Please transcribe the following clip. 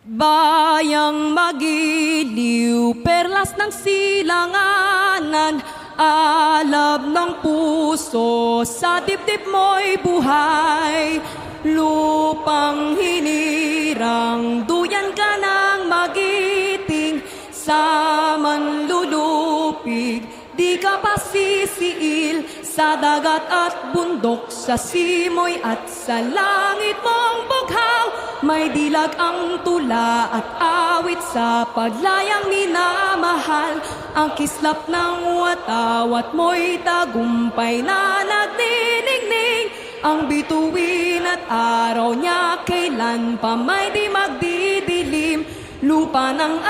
Bayang magiliw, perlas ng silanganan, alab ng puso, sa dibdib mo'y buhay. Lupang hinirang, duyan ka ng magiting, sa manlulupig, di ka pa sisiil, sa dagat at bundok, sa simoy at sa langit mong bughaw. May dilag ang tula at awit sa paglayang minamahal. Ang kislap ng watawat mo'y tagumpay na nagniningning. Ang bituin at araw niya kailan pa may di magdidilim. Lupa ng